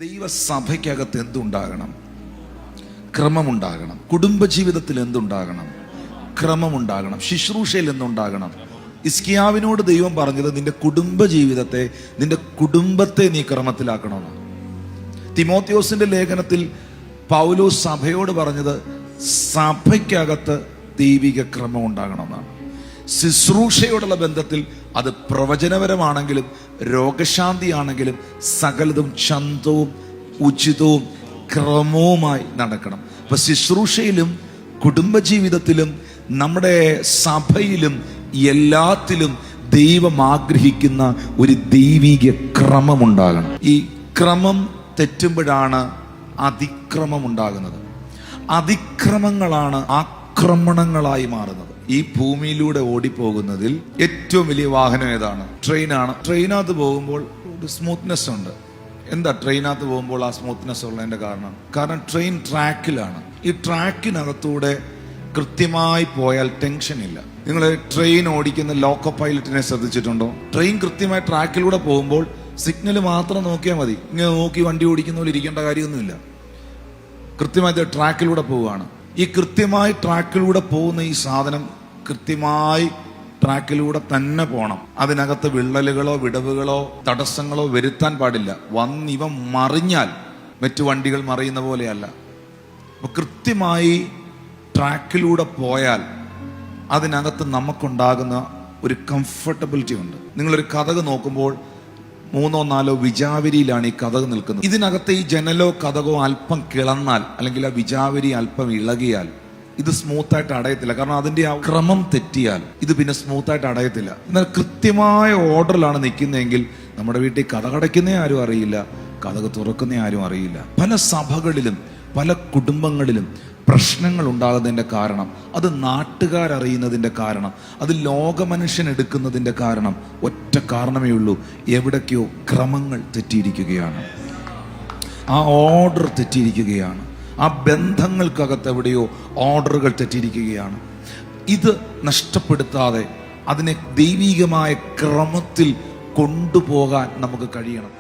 ദൈവസഭയ്ക്കകത്ത് എന്തുണ്ടാകണം? ക്രമമുണ്ടാകണം. കുടുംബജീവിതത്തിൽ എന്തുണ്ടാകണം? ക്രമമുണ്ടാകണം. ശുശ്രൂഷയിൽ എന്തുണ്ടാകണം? ഹിസ്കിയാവിനോട് ദൈവം പറഞ്ഞത് നിന്റെ കുടുംബജീവിതത്തെ, നിന്റെ കുടുംബത്തെ നീ ക്രമത്തിലാക്കണമെന്ന്. തിമോത്തിയോസിന്റെ ലേഖനത്തിൽ പൗലോസ് സഭയോട് പറഞ്ഞത് സഭയ്ക്കകത്ത് ദൈവിക ക്രമം ഉണ്ടാകണമെന്നാണ്. ശുശ്രൂഷയോടുള്ള ബന്ധത്തിൽ അത് പ്രവചനപരമാണെങ്കിലും രോഗശാന്തിയാണെങ്കിലും സകലതും ചന്തവും ഉചിതവും ക്രമവുമായി നടക്കണം. അപ്പൊ ശുശ്രൂഷയിലും കുടുംബജീവിതത്തിലും നമ്മുടെ സഭയിലും എല്ലാത്തിലും ദൈവം ആഗ്രഹിക്കുന്ന ഒരു ദൈവിക ക്രമമുണ്ടാകണം. ഈ ക്രമം തെറ്റുമ്പോഴാണ് അതിക്രമം ഉണ്ടാകുന്നത്. അതിക്രമങ്ങളാണ് ആക്രമണങ്ങളായി മാറുന്നത്. ഈ ഭൂമിയിലൂടെ ഓടിപ്പോകുന്നതിൽ ഏറ്റവും വലിയ വാഹനം ഏതാണ്? ട്രെയിനാണ്. ട്രെയിനകത്ത് പോകുമ്പോൾ ഒരു സ്മൂത്ത്നെസ് ഉണ്ട്. എന്താ ട്രെയിനകത്ത് പോകുമ്പോൾ ആ സ്മൂത്ത്നെസ് ഉള്ളതിന്റെ കാരണം ട്രെയിൻ ട്രാക്കിലാണ്. ഈ ട്രാക്കിനകത്തൂടെ കൃത്യമായി പോയാൽ ടെൻഷൻ ഇല്ല. നിങ്ങൾ ട്രെയിൻ ഓടിക്കുന്ന ലോക്കോ പൈലറ്റിനെ ശ്രദ്ധിച്ചിട്ടുണ്ടോ? ട്രെയിൻ കൃത്യമായി ട്രാക്കിലൂടെ പോകുമ്പോൾ സിഗ്നൽ മാത്രം നോക്കിയാൽ മതി. ഇങ്ങനെ നോക്കി വണ്ടി ഓടിക്കുന്ന പോലെ ഇരിക്കേണ്ട കാര്യമൊന്നുമില്ല. കൃത്യമായി ട്രാക്കിലൂടെ പോവുകയാണ്. ഈ കൃത്യമായി ട്രാക്കിലൂടെ പോകുന്ന ഈ സാധനം കൃത്യമായി ട്രാക്കിലൂടെ തന്നെ പോകണം. അതിനകത്ത് വിള്ളലുകളോ വിടവുകളോ തടസ്സങ്ങളോ വരുത്താൻ പാടില്ല. വന്നിവ മറിഞ്ഞാൽ മറ്റു വണ്ടികൾ മറിയുന്ന പോലെയല്ല. അപ്പൊ കൃത്യമായി ട്രാക്കിലൂടെ പോയാൽ അതിനകത്ത് നമുക്കുണ്ടാകുന്ന ഒരു കംഫർട്ടബിലിറ്റി ഉണ്ട്. നിങ്ങളൊരു കതക് നോക്കുമ്പോൾ 3-4 വിജാവരിയിലാണ് ഈ കതക് നിൽക്കുന്നത്. ഇതിനകത്ത് ഈ ജനലോ കതകോ അല്പം കിളന്നാൽ അല്ലെങ്കിൽ ആ വിജാവരി അല്പം ഇളകിയാൽ ഇത് സ്മൂത്തായിട്ട് അടയത്തില്ല. കാരണം അതിന്റെ ആ ക്രമം തെറ്റിയാൽ ഇത് പിന്നെ സ്മൂത്തായിട്ട് അടയത്തില്ല. എന്നാൽ കൃത്യമായ ഓർഡറിലാണ് നിൽക്കുന്നതെങ്കിൽ നമ്മുടെ വീട്ടിൽ കതകടയ്ക്കുന്നേ ആരും അറിയില്ല, കതക് തുറക്കുന്നേ ആരും അറിയില്ല. പല സഭകളിലും പല കുടുംബങ്ങളിലും പ്രശ്നങ്ങൾ ഉണ്ടാകുന്നതിന്റെ കാരണം, അത് നാട്ടുകാരറിയുന്നതിന്റെ കാരണം, അത് ലോകമനുഷ്യൻ എടുക്കുന്നതിന്റെ കാരണം ഒറ്റ കാരണമേ ഉള്ളൂ. എവിടേക്കോ ക്രമങ്ങൾ തെറ്റിയിരിക്കുകയാണ്, ആ ഓർഡർ തെറ്റിയിരിക്കുകയാണ്, ആ ബന്ധങ്ങൾക്കകത്ത് എവിടെയോ ഓർഡറുകൾ തെറ്റിയിരിക്കുകയാണ്. ഇത് നഷ്ടപ്പെടുത്താതെ അതിനെ ദൈവികമായ ക്രമത്തിൽ കൊണ്ടുപോകാൻ നമുക്ക് കഴിയണം.